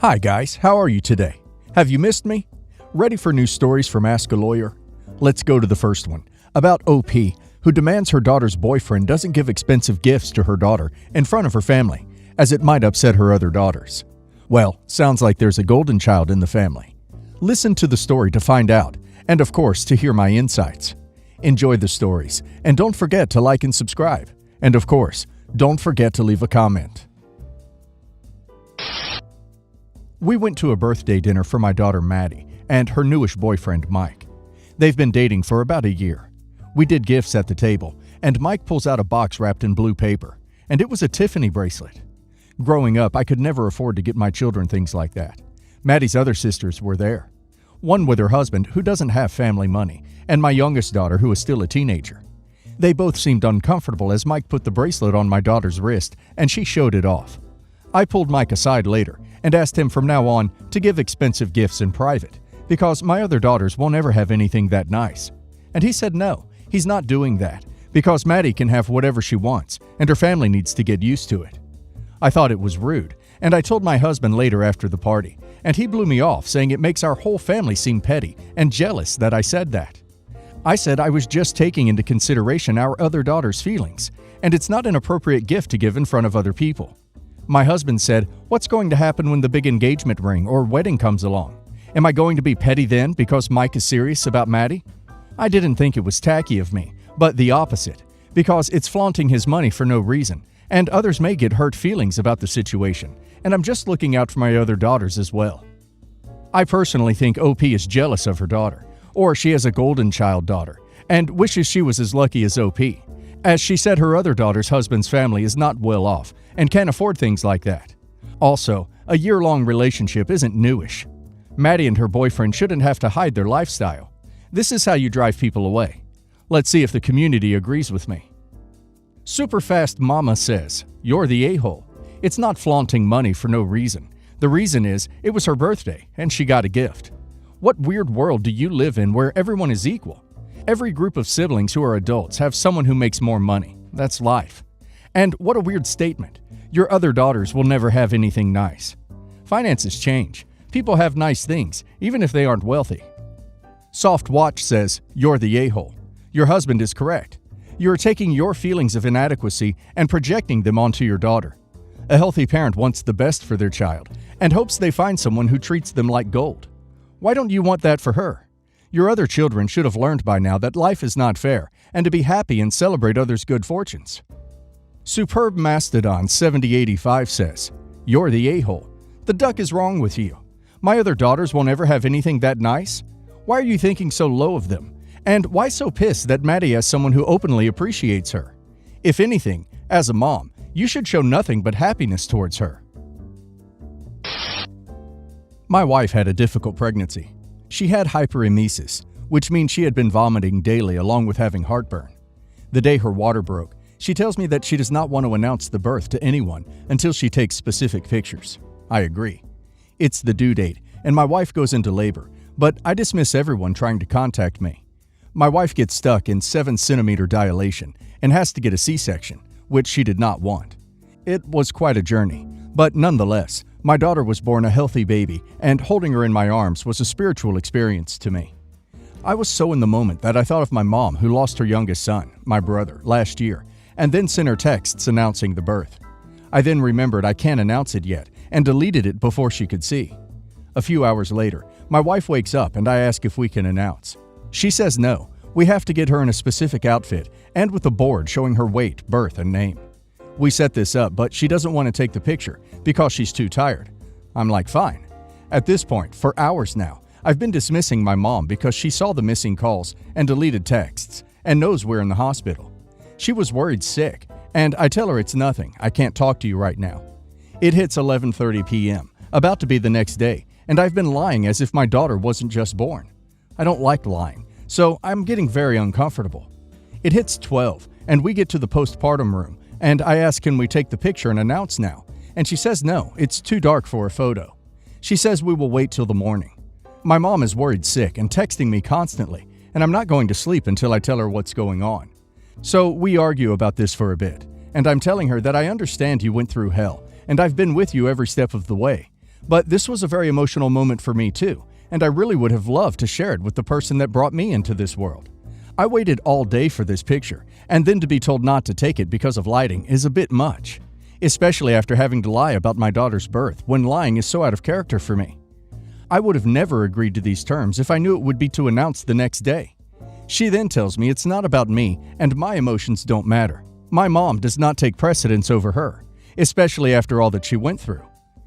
Hi guys, how are you today? Have you missed me? Ready for new stories from Ask a Lawyer? Let's go to the first one, about OP, who demands her daughter's boyfriend doesn't give expensive gifts to her daughter in front of her family, as it might upset her other daughters. Well, sounds like there's a golden child in the family. Listen to the story to find out, and of course to hear my insights. Enjoy the stories, and don't forget to like and subscribe. And of course, don't forget to leave a comment. We went to a birthday dinner for my daughter Maddie and her newish boyfriend Mike. They've been dating for about a year. We did gifts at the table, and Mike pulls out a box wrapped in blue paper, and it was a Tiffany bracelet. Growing up, I could never afford to get my children things like that. Maddie's other sisters were there. One with her husband, who doesn't have family money, and my youngest daughter, who is still a teenager. They both seemed uncomfortable as Mike put the bracelet on my daughter's wrist, and she showed it off. I pulled Mike aside later and asked him from now on to give expensive gifts in private, because my other daughters won't ever have anything that nice. And he said no, he's not doing that, because Maddie can have whatever she wants, and her family needs to get used to it. I thought it was rude, and I told my husband later after the party, and he blew me off, saying it makes our whole family seem petty and jealous that I said that. I said I was just taking into consideration our other daughter's feelings, and it's not an appropriate gift to give in front of other people. My husband said, "What's going to happen when the big engagement ring or wedding comes along? Am I going to be petty then because Mike is serious about Maddie?" I didn't think it was tacky of me, but the opposite, because it's flaunting his money for no reason, and others may get hurt feelings about the situation, and I'm just looking out for my other daughters as well. I personally think OP is jealous of her daughter, or she has a golden child daughter, and wishes she was as lucky as OP, as she said her other daughter's husband's family is not well off and can't afford things like that. Also, a year-long relationship isn't newish. Maddie and her boyfriend shouldn't have to hide their lifestyle. This is how you drive people away. Let's see if the community agrees with me. Superfast Mama says, "You're the a-hole. It's not flaunting money for no reason. The reason is, it was her birthday and she got a gift. What weird world do you live in where everyone is equal? Every group of siblings who are adults have someone who makes more money. That's life. And what a weird statement. Your other daughters will never have anything nice. Finances change. People have nice things, even if they aren't wealthy." Soft Watch says, "You're the a-hole. Your husband is correct. You are taking your feelings of inadequacy and projecting them onto your daughter. A healthy parent wants the best for their child and hopes they find someone who treats them like gold. Why don't you want that for her? Your other children should have learned by now that life is not fair and to be happy and celebrate others' good fortunes." Superb Mastodon 7085 says, "You're the a-hole. The duck is wrong with you. My other daughters won't ever have anything that nice? Why are you thinking so low of them? And why so pissed that Maddie has someone who openly appreciates her? If anything, as a mom, you should show nothing but happiness towards her." My wife had a difficult pregnancy. She had hyperemesis, which means she had been vomiting daily along with having heartburn. The day her water broke, she tells me that she does not want to announce the birth to anyone until she takes specific pictures. I agree. It's the due date, and my wife goes into labor, but I dismiss everyone trying to contact me. My wife gets stuck in 7-centimeter dilation and has to get a C-section, which she did not want. It was quite a journey, but nonetheless, my daughter was born a healthy baby, and holding her in my arms was a spiritual experience to me. I was so in the moment that I thought of my mom who lost her youngest son, my brother, last year, and then sent her texts announcing the birth. I then remembered I can't announce it yet, and deleted it before she could see. A few hours later, my wife wakes up and I ask if we can announce. She says no, we have to get her in a specific outfit and with a board showing her weight, birth, and name. We set this up, but she doesn't want to take the picture because she's too tired. I'm like, fine. At this point, for hours now, I've been dismissing my mom because she saw the missing calls and deleted texts and knows we're in the hospital. She was worried sick, and I tell her it's nothing, I can't talk to you right now. It hits 11:30 p.m., about to be the next day, and I've been lying as if my daughter wasn't just born. I don't like lying, so I'm getting very uncomfortable. It hits 12, and we get to the postpartum room, and I ask can we take the picture and announce now, and she says no, it's too dark for a photo. She says we will wait till the morning. My mom is worried sick and texting me constantly, and I'm not going to sleep until I tell her what's going on. So we argue about this for a bit, and I'm telling her that I understand you went through hell, and I've been with you every step of the way, But this was a very emotional moment for me too, and I really would have loved to share it with the person that brought me into this world. I waited all day for this picture, and then to be told not to take it because of lighting is a bit much, especially after having to lie about my daughter's birth when lying is so out of character for me. I would have never agreed to these terms if I knew it would be to announce the next day. She then tells me it's not about me and my emotions don't matter. My mom does not take precedence over her, especially after all that she went through.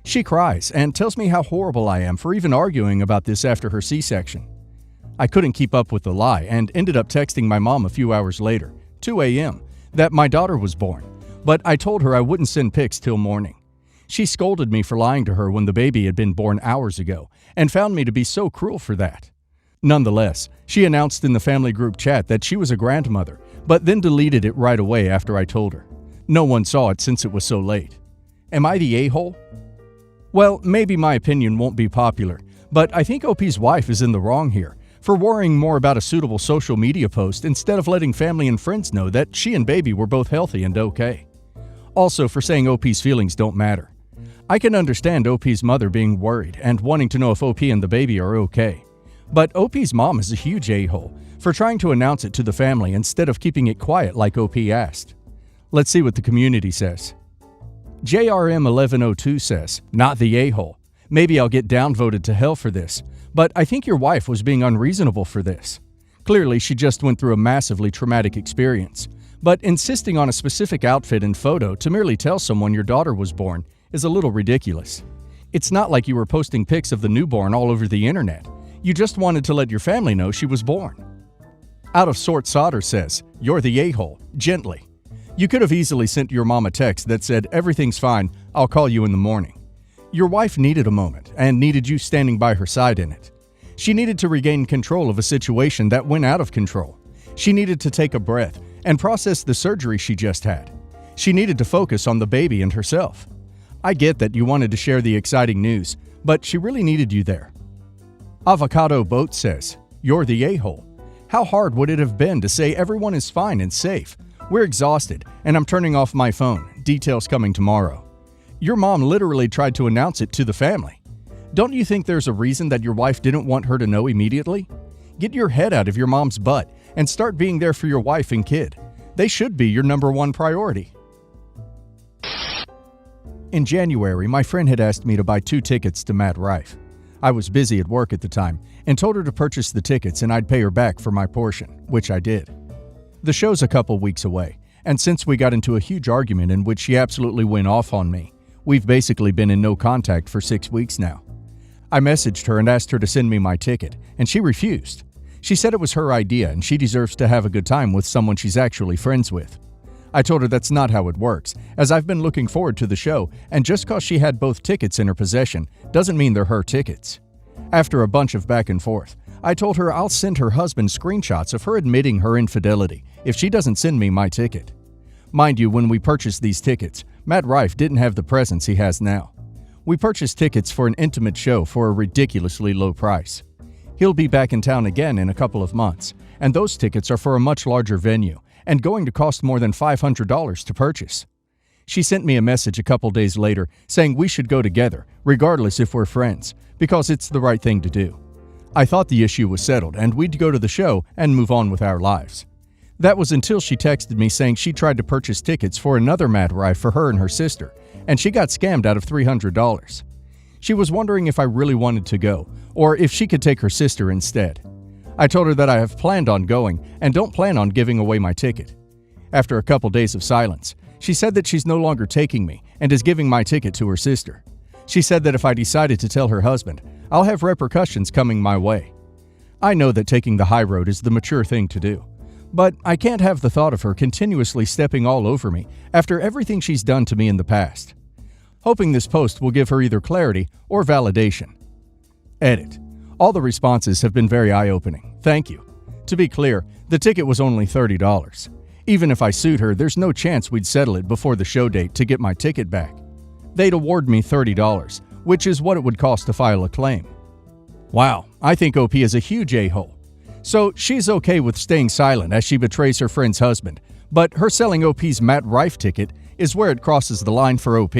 She cries and tells me how horrible I am for even arguing about this after her C-section. I couldn't keep up with the lie and ended up texting my mom a few hours later, 2 a.m., that my daughter was born, but I told her I wouldn't send pics till morning. She scolded me for lying to her when the baby had been born hours ago and found me to be so cruel for that. Nonetheless, she announced in the family group chat that she was a grandmother, but then deleted it right away after I told her. No one saw it since it was so late. Am I the a-hole? Well, maybe my opinion won't be popular, but I think OP's wife is in the wrong here for worrying more about a suitable social media post instead of letting family and friends know that she and baby were both healthy and okay. Also for saying OP's feelings don't matter. I can understand OP's mother being worried and wanting to know if OP and the baby are okay. But OP's mom is a huge a-hole for trying to announce it to the family instead of keeping it quiet like OP asked. Let's see what the community says. JRM1102 says, "Not the a-hole. Maybe I'll get downvoted to hell for this, but I think your wife was being unreasonable for this. Clearly, she just went through a massively traumatic experience, but insisting on a specific outfit and photo to merely tell someone your daughter was born is a little ridiculous. It's not like you were posting pics of the newborn all over the internet. You just wanted to let your family know she was born." Out of Sort Solder says, "You're the a-hole. Gently. You could have easily sent your mom a text that said, 'Everything's fine, I'll call you in the morning.' Your wife needed a moment and needed you standing by her side in it. She needed to regain control of a situation that went out of control. She needed to take a breath and process the surgery she just had. She needed to focus on the baby and herself. I get that you wanted to share the exciting news, but she really needed you there." Avocado Boat says, "You're the a-hole. How hard would it have been to say everyone is fine and safe? We're exhausted, and I'm turning off my phone. Details coming tomorrow." Your mom literally tried to announce it to the family. Don't you think there's a reason that your wife didn't want her to know immediately? Get your head out of your mom's butt and start being there for your wife and kid. They should be your number one priority. In January, my friend had asked me to buy 2 tickets to Matt Rife. I was busy at work at the time and told her to purchase the tickets and I'd pay her back for my portion, which I did. The show's a couple weeks away, and since we got into a huge argument in which she absolutely went off on me, we've basically been in no contact for 6 weeks now. I messaged her and asked her to send me my ticket, and she refused. She said it was her idea and she deserves to have a good time with someone she's actually friends with. I told her that's not how it works, as I've been looking forward to the show, and just cause she had both tickets in her possession doesn't mean they're her tickets. After a bunch of back and forth, I told her I'll send her husband screenshots of her admitting her infidelity if she doesn't send me my ticket. Mind you, when we purchased these tickets, Matt Rife didn't have the presence he has now. We purchased tickets for an intimate show for a ridiculously low price. He'll be back in town again in a couple of months, and those tickets are for a much larger venue and going to cost more than $500 to purchase. She sent me a message a couple days later saying we should go together, regardless if we're friends, because it's the right thing to do. I thought the issue was settled and we'd go to the show and move on with our lives. That was until she texted me saying she tried to purchase tickets for another Matt Rife for her and her sister, and she got scammed out of $300. She was wondering if I really wanted to go, or if she could take her sister instead. I told her that I have planned on going and don't plan on giving away my ticket. After a couple days of silence, she said that she's no longer taking me and is giving my ticket to her sister. She said that if I decided to tell her husband, I'll have repercussions coming my way. I know that taking the high road is the mature thing to do, but I can't have the thought of her continuously stepping all over me after everything she's done to me in the past. Hoping this post will give her either clarity or validation. Edit. All the responses have been very eye-opening. Thank you. To be clear, the ticket was only $30. Even if I sued her, there's no chance we'd settle it before the show date to get my ticket back. They'd award me $30, which is what it would cost to file a claim. Wow, I think OP is a huge a-hole. So she's okay with staying silent as she betrays her friend's husband, but her selling OP's Matt Rife ticket is where it crosses the line for OP?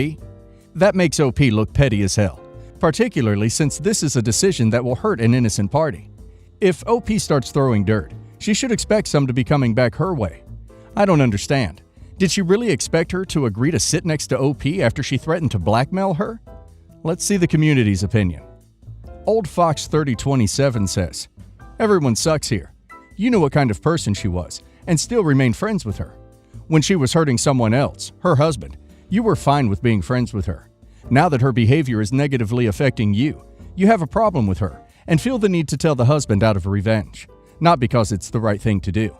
That makes OP look petty as hell. particularly since this is a decision that will hurt an innocent party. If OP starts throwing dirt, she should expect some to be coming back her way. I don't understand. Did she really expect her to agree to sit next to OP after she threatened to blackmail her? Let's see the community's opinion. Old Fox 3027 says, "Everyone sucks here. You knew what kind of person she was and still remained friends with her. When she was hurting someone else, her husband, you were fine with being friends with her. Now that her behavior is negatively affecting you, you have a problem with her and feel the need to tell the husband out of revenge, not because it's the right thing to do.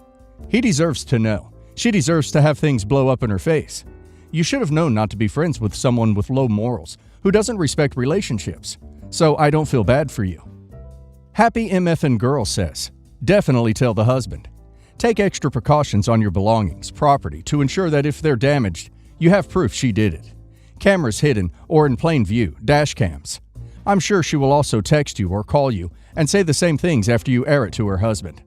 He deserves to know. She deserves to have things blow up in her face. You should have known not to be friends with someone with low morals who doesn't respect relationships, so I don't feel bad for you." Happy MFN Girl says, "Definitely tell the husband. Take extra precautions on your belongings, property, to ensure that if they're damaged, you have proof she did it. Cameras hidden or in plain view, dash cams. I'm sure she will also text you or call you and say the same things after you air it to her husband.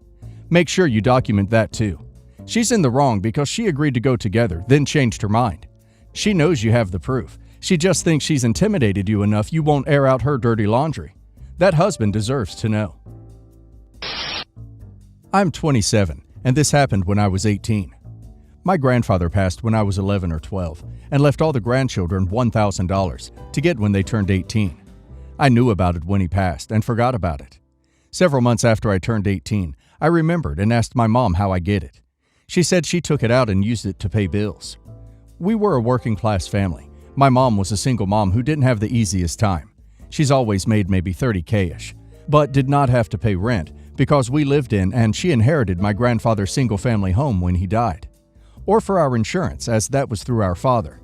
Make sure you document that too. She's in the wrong because she agreed to go together, then changed her mind. She knows you have the proof. She just thinks she's intimidated you enough you won't air out her dirty laundry. That husband deserves to know." I'm 27, and this happened when I was 18. My grandfather passed when I was 11 or 12 and left all the grandchildren $1,000 to get when they turned 18. I knew about it when he passed and forgot about it. Several months after I turned 18, I remembered and asked my mom how I get it. She said she took it out and used it to pay bills. We were a working-class family. My mom was a single mom who didn't have the easiest time. She's always made maybe $30K-ish, but did not have to pay rent because we lived in and she inherited my grandfather's single-family home when he died. Or for our insurance, as that was through our father.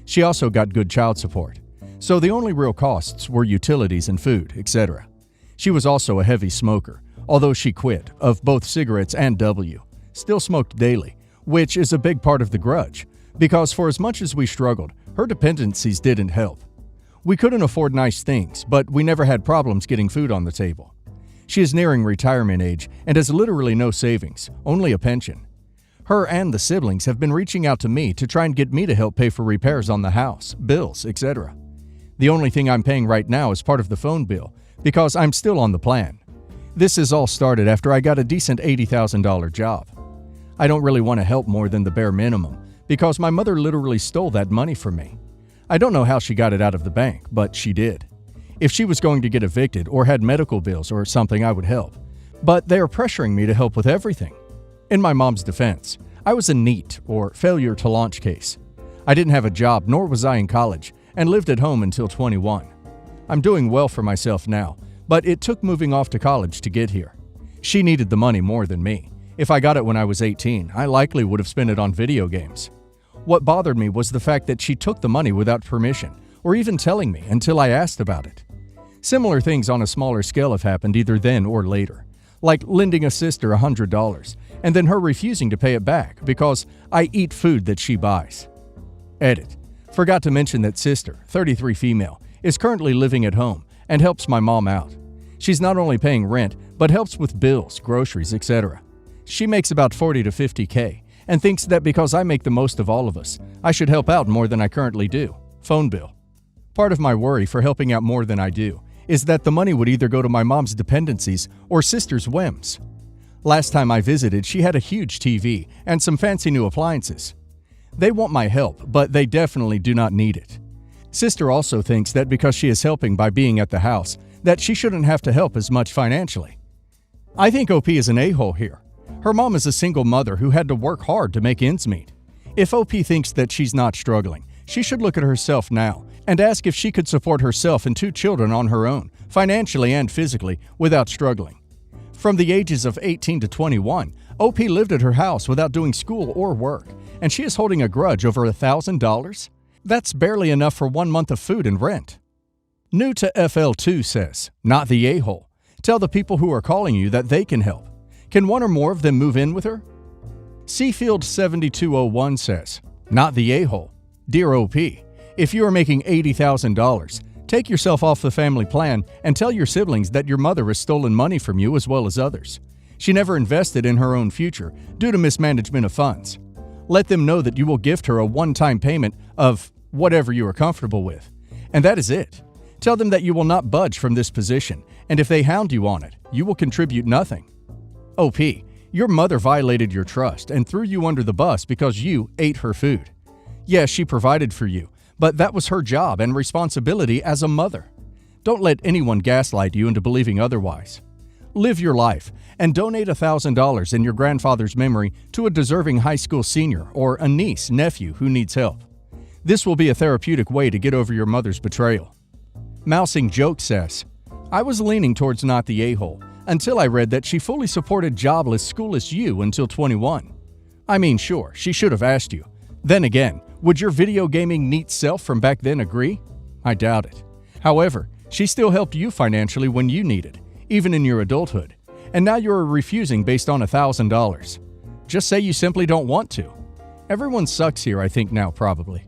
She also got good child support. So the only real costs were utilities and food, etc. She was also a heavy smoker, although she quit, of both cigarettes and W. Still smoked daily, which is a big part of the grudge, because for as much as we struggled, her dependencies didn't help. We couldn't afford nice things, but we never had problems getting food on the table. She is nearing retirement age and has literally no savings, only a pension. Her and the siblings have been reaching out to me to try and get me to help pay for repairs on the house, bills, etc. The only thing I'm paying right now is part of the phone bill, because I'm still on the plan. This is all started after I got a decent $80,000 job. I don't really want to help more than the bare minimum, because my mother literally stole that money from me. I don't know how she got it out of the bank, but she did. If she was going to get evicted or had medical bills or something, I would help. But they are pressuring me to help with everything. In my mom's defense, I was a NEET, or failure to launch case. I didn't have a job, nor was I in college, and lived at home until 21. I'm doing well for myself now, but it took moving off to college to get here. She needed the money more than me. If I got it when I was 18, I likely would have spent it on video games. What bothered me was the fact that she took the money without permission, or even telling me until I asked about it. Similar things on a smaller scale have happened either then or later, like lending a sister $100, and then her refusing to pay it back because I eat food that she buys. Edit. Forgot to mention that sister, 33 female, is currently living at home and helps my mom out. She's not only paying rent, but helps with bills, groceries, etc. She makes about 40 to 50K and thinks that because I make the most of all of us, I should help out more than I currently do. Phone bill. Part of my worry for helping out more than I do is that the money would either go to my mom's dependencies or sister's whims. Last time I visited, she had a huge TV and some fancy new appliances. They want my help, but they definitely do not need it. Sister also thinks that because she is helping by being at the house, that she shouldn't have to help as much financially. I think OP is an a-hole here. Her mom is a single mother who had to work hard to make ends meet. If OP thinks that she's not struggling, she should look at herself now and ask if she could support herself and 2 children on her own, financially and physically, without struggling. From the ages of 18 to 21, OP lived at her house without doing school or work, and she is holding a grudge over $1,000? That's barely enough for 1 month of food and rent. New to FL2 says, not the a-hole. Tell the people who are calling you that they can help. Can one or more of them move in with her? Seafield 7201 says, not the a-hole. Dear OP, if you are making $80,000, take yourself off the family plan and tell your siblings that your mother has stolen money from you as well as others. She never invested in her own future due to mismanagement of funds. Let them know that you will gift her a one-time payment of whatever you are comfortable with. And that is it. Tell them that you will not budge from this position, and if they hound you on it, you will contribute nothing. OP, your mother violated your trust and threw you under the bus because you ate her food. Yes, she provided for you, but that was her job and responsibility as a mother. Don't let anyone gaslight you into believing otherwise. Live your life and donate $1,000 in your grandfather's memory to a deserving high school senior or a niece, nephew who needs help. This will be a therapeutic way to get over your mother's betrayal. Mousing Joke says, I was leaning towards not the a-hole until I read that she fully supported jobless, schoolless you until 21. I mean, sure, she should have asked you. Then again, would your video gaming neat self from back then agree? I doubt it. However, she still helped you financially when you needed, even in your adulthood, and now you're refusing based on $1,000. Just say you simply don't want to. Everyone sucks here, I think now, probably.